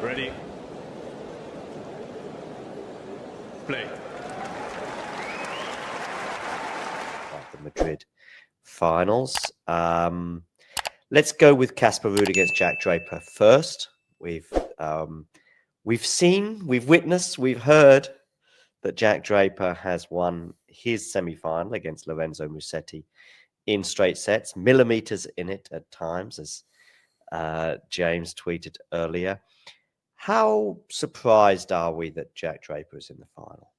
Ready. Play. Of the Madrid finals. Let's go with Casper Ruud against Jack Draper first. We've seen, we've witnessed, we've heard that Jack Draper has won his semi-final against Lorenzo Musetti in straight sets, millimeters in it at times, as James tweeted earlier. How surprised are we that Jack Draper is in the final?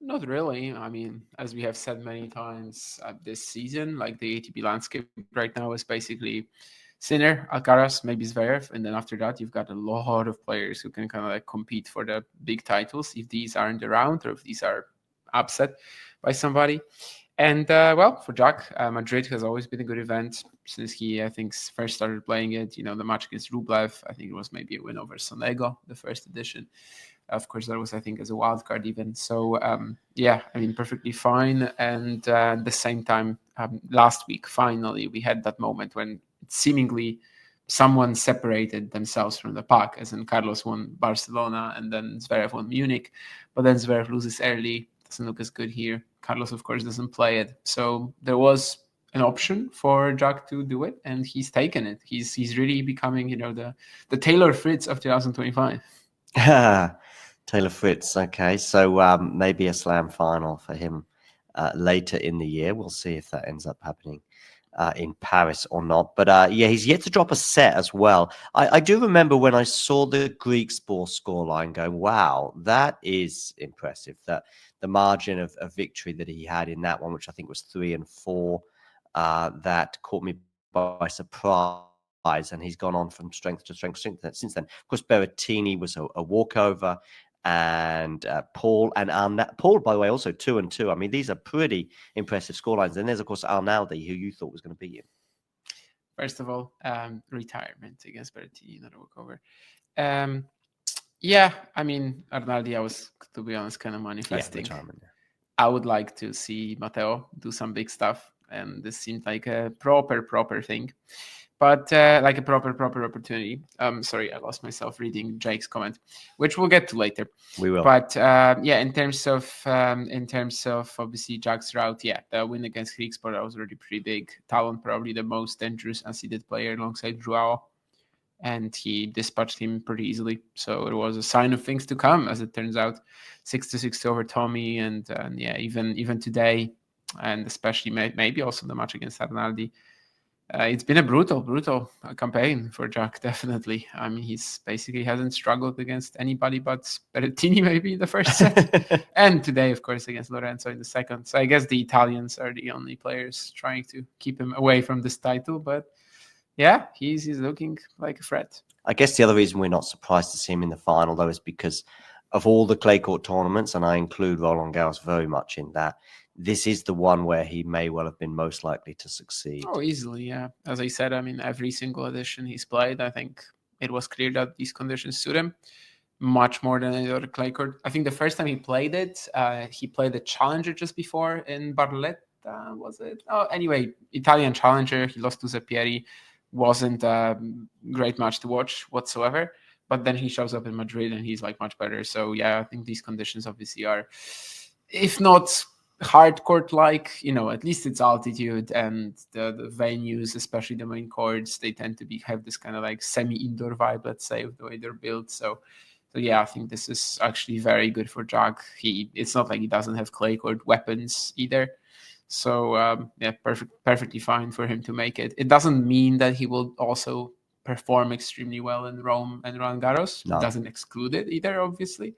Not really. I mean, as we have said many times this season, like the ATP landscape right now is basically Sinner, Alcaraz, maybe Zverev, and then after that you've got a lot of players who can kind of like compete for the big titles if these aren't around or if these are upset by somebody. And well, for Jack, Madrid has always been a good event since he, I think, first started playing it. You know, the match against Rublev, I think it was maybe a win over Sonego, the first edition. Of course, that was, I think, as a wild card even. So, yeah, I mean, perfectly fine. And at the same time, last week, finally, we had that moment when seemingly someone separated themselves from the pack, as in Carlos won Barcelona and then Zverev won Munich. But then Zverev loses early, doesn't look as good here. Carlos, of course, doesn't play it. So there was an option for Jack to do it, and he's taken it. He's really becoming, you know, the Taylor Fritz of 2025. Taylor Fritz. Okay, so maybe a slam final for him later in the year. We'll see if that ends up happening in Paris or not. But yeah, he's yet to drop a set as well. I do remember when I saw the Greek Sport scoreline going, wow, that is impressive. That the margin of victory that he had in that one, which I think was 3-4, that caught me by surprise. And he's gone on from strength to strength since then. Of course, Berrettini was a walkover, and Paul, by the way, also 2-2. I mean, these are pretty impressive scorelines. And there's, of course, Arnaldi, who you thought was going to beat him. First of all, retirement against Berrettini, not a walkover. Yeah, I mean, Arnaldi, I was, to be honest, kind of manifesting. Yeah. I would like to see Matteo do some big stuff, and this seemed like a proper thing. But like a proper opportunity. Sorry, I lost myself reading Jake's comment, which we'll get to later. We will. But yeah, in terms of obviously Jack's route, yeah, the win against Griekspoor, that was already pretty big. Talon probably the most dangerous unseeded player alongside Joao, and he dispatched him pretty easily. So it was a sign of things to come, as it turns out. 6-6 over Tommy, and yeah, even today, and especially maybe also the match against Arnaldi. It's been a brutal campaign for Jack, definitely. I mean, he's basically hasn't struggled against anybody but Berrettini maybe in the first set. And today, of course, against Lorenzo in the second. So I guess the Italians are the only players trying to keep him away from this title. But yeah, he's looking like a threat. I guess the other reason we're not surprised to see him in the final, though, is because of all the clay court tournaments, and I include Roland Garros very much in that, this is the one where he may well have been most likely to succeed. Oh, easily, yeah. As I said, I mean, every single edition he's played, I think it was clear that these conditions suit him much more than any other clay court. I think the first time he played it, he played the Challenger just before in Barletta, was it? Oh, anyway, Italian Challenger. He lost to Zeppieri. Wasn't a great match to watch whatsoever. But then he shows up in Madrid and he's like much better. So yeah, I think these conditions obviously are, if not hard court like, you know, at least it's altitude, and the venues, especially the main courts, they tend to have this kind of like semi-indoor vibe, let's say, with the way they're built. So yeah, I think this is actually very good for Jack. It's not like he doesn't have clay court weapons either. So yeah, perfectly fine for him to make it. It doesn't mean that he will also perform extremely well in Rome and Roland Garros. No. It doesn't exclude it either, obviously.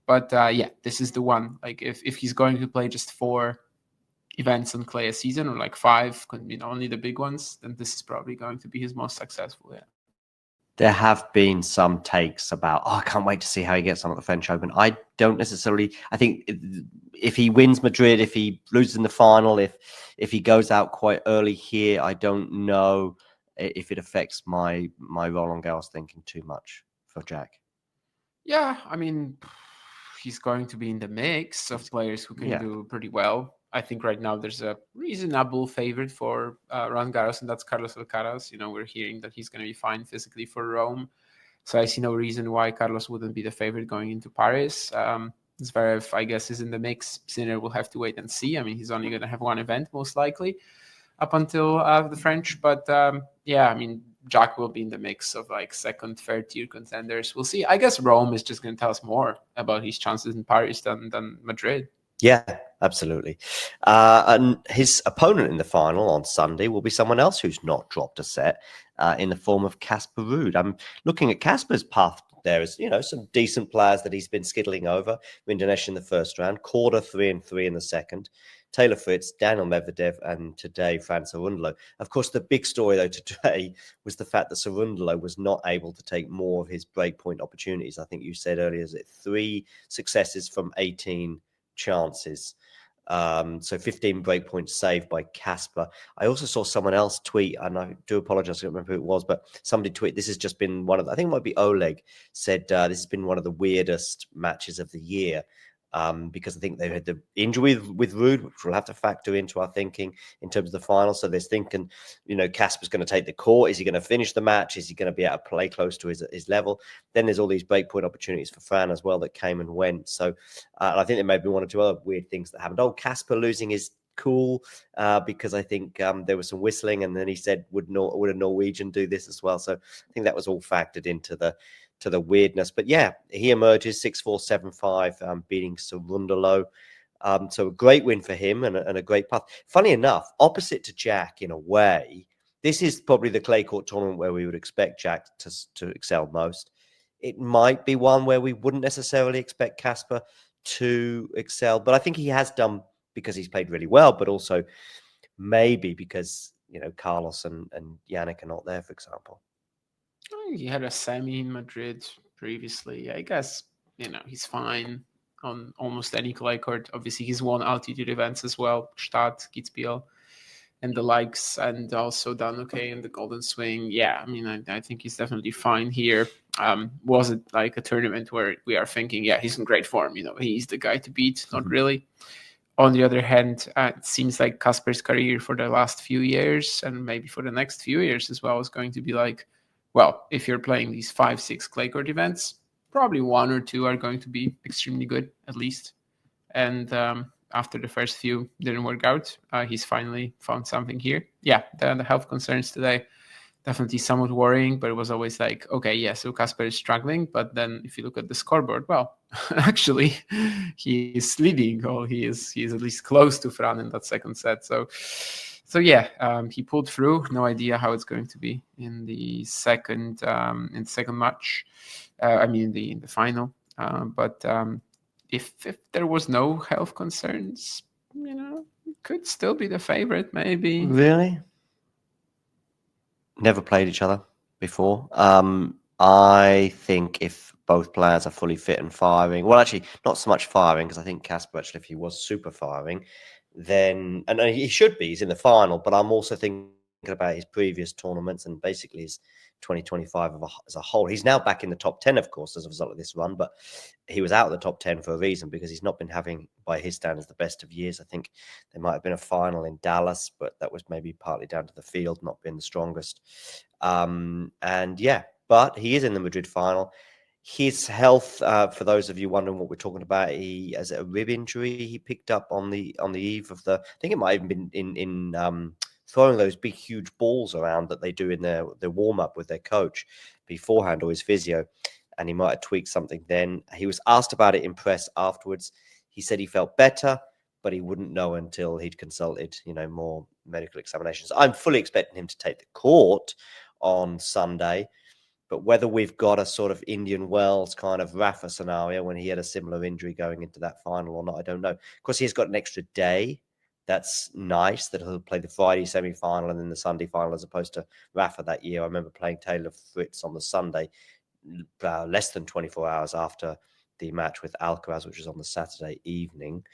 But yeah, this is the one. Like if he's going to play just 4 events on clay a season, or like 5, you know, only the big ones, then this is probably going to be his most successful. Yeah. There have been some takes about, I can't wait to see how he gets on at the French Open. I don't necessarily. I think if he wins Madrid, if he loses in the final, if he goes out quite early here, I don't know if it affects my Roland Garros thinking too much for Jack. Yeah, I mean, he's going to be in the mix of players who can do pretty well. I think right now there's a reasonable favorite for Roland Garros, and that's Carlos Alcaraz. You know, we're hearing that he's going to be fine physically for Rome. So I see no reason why Carlos wouldn't be the favorite going into Paris. Zverev, I guess, is in the mix. Sinner will have to wait and see. I mean, he's only going to have one event, most likely, up until the French. But yeah, I mean, Jack will be in the mix of like second, third tier contenders. We'll see. I guess Rome is just going to tell us more about his chances in Paris than Madrid. Yeah, absolutely. And his opponent in the final on Sunday will be someone else who's not dropped a set in the form of Casper Ruud. I'm looking at Casper's path. There is, some decent players that he's been skittling over. Rindenesh in the first round, Korda 3-3 in the second, Taylor Fritz, Daniel Medvedev, and today Fran Cerundolo. Of course, the big story though today was the fact that Cerundolo was not able to take more of his breakpoint opportunities. I think you said earlier, is it 3 successes from 18 chances? So 15 breakpoints saved by Casper. I also saw someone else tweet, and I do apologize, I don't remember who it was, but somebody tweet, this has just been one of I think it might be Oleg, said this has been one of the weirdest matches of the year. Because I think they had the injury with Ruud, which we'll have to factor into our thinking in terms of the final. So they're thinking, Casper's going to take the court. Is he going to finish the match? Is he going to be able to play close to his level? Then there's all these breakpoint opportunities for Fran as well that came and went. So and I think there may be one or two other weird things that happened. Oh, Casper losing is cool because I think there was some whistling, and then he said, would a Norwegian do this as well? So I think that was all factored into the weirdness. But yeah, he emerges 6-4, 7-5, beating Cerundolo. So a great win for him and a great path. Funny enough, opposite to Jack in a way, this is probably the clay court tournament where we would expect Jack to excel most. It might be one where we wouldn't necessarily expect Casper to excel, but I think he has done because he's played really well, but also maybe because, Carlos and Yannick are not there, for example. He had a semi in Madrid previously. I guess, he's fine on almost any clay court. Obviously, he's won altitude events as well, Stad, Kitzbühel, and the likes, and also done okay in the Golden Swing. Yeah, I mean, I think he's definitely fine here. Was it like a tournament where we are thinking, yeah, he's in great form, he's the guy to beat? Not really. On the other hand, it seems like Casper's career for the last few years, and maybe for the next few years as well, is going to be like, well, if you're playing these 5-6 clay court events, probably 1 or 2 are going to be extremely good, at least. And after the first few didn't work out, he's finally found something here. Yeah, the health concerns today, definitely somewhat worrying, but it was always like, okay, yeah, so Casper is struggling. But then if you look at the scoreboard, well, actually, he is leading, or he is at least close to Fran in that second set. So yeah, he pulled through. No idea how it's going to be in the second match. In the final. But if there was no health concerns, could still be the favorite, maybe. Really? Never played each other before. I think if both players are fully fit and firing, well, actually, not so much firing, because I think Casper, actually, if he was super firing, then, and he should be, he's in the final, but I'm also thinking about his previous tournaments and basically his 2025 as a whole. He's now back in the top 10, of course, as a result of this run, but he was out of the top 10 for a reason, because he's not been having, by his standards, the best of years. I think there might have been a final in Dallas, but that was maybe partly down to the field not being the strongest. And yeah, but he is in the Madrid final. His health, for those of you wondering what we're talking about, he has a rib injury he picked up on the eve of the. I think it might have been in throwing those big huge balls around that they do in their warm up with their coach beforehand, or his physio, and he might have tweaked something. Then he was asked about it in press afterwards. He said he felt better, but he wouldn't know until he'd consulted, more medical examinations. I'm fully expecting him to take the court on Sunday. But whether we've got a sort of Indian Wells kind of Rafa scenario when he had a similar injury going into that final or not, I don't know. Of course, he's got an extra day. That's nice that he'll play the Friday semi-final and then the Sunday final, as opposed to Rafa that year. I remember playing Taylor Fritz on the Sunday, less than 24 hours after the match with Alcaraz, which was on the Saturday evening.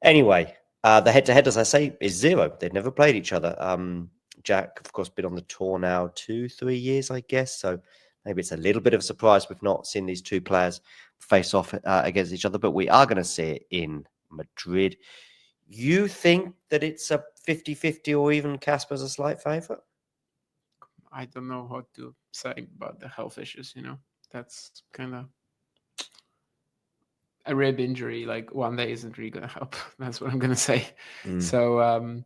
Anyway, the head-to-head, as I say, is 0. They've never played each other. Jack, of course, been on the tour now 2-3 years, I guess. So maybe it's a little bit of a surprise we've not seen these two players face off against each other, but we are going to see it in Madrid. You think that it's a 50-50 or even Casper's a slight favourite? I don't know how to saying about the health issues. That's kind of a rib injury. Like one day isn't really gonna help. That's what I'm gonna say. So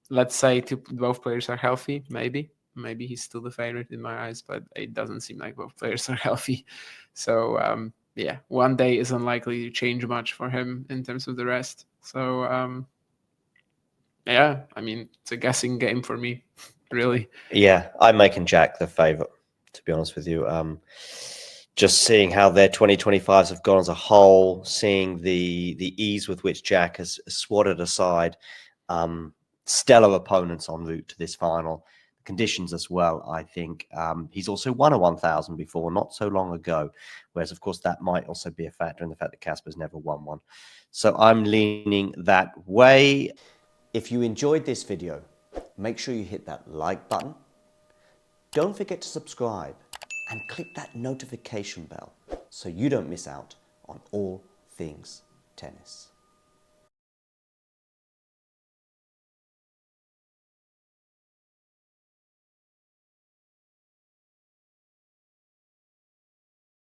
let's say both players are healthy. Maybe he's still the favorite in my eyes, but it doesn't seem like both players are healthy. So yeah, one day is unlikely to change much for him in terms of the rest. So yeah, I mean, it's a guessing game for me, really. Yeah, I'm making Jack the favourite, to be honest with you. Just seeing how their 2025s have gone as a whole, seeing the ease with which Jack has swatted aside stellar opponents en route to this final, conditions as well, I think. He's also won a 1,000 before, not so long ago, whereas, of course, that might also be a factor in the fact that Casper's never won one. So I'm leaning that way. If you enjoyed this video, make sure you hit that like button. Don't forget to subscribe and click that notification bell so you don't miss out on all things tennis.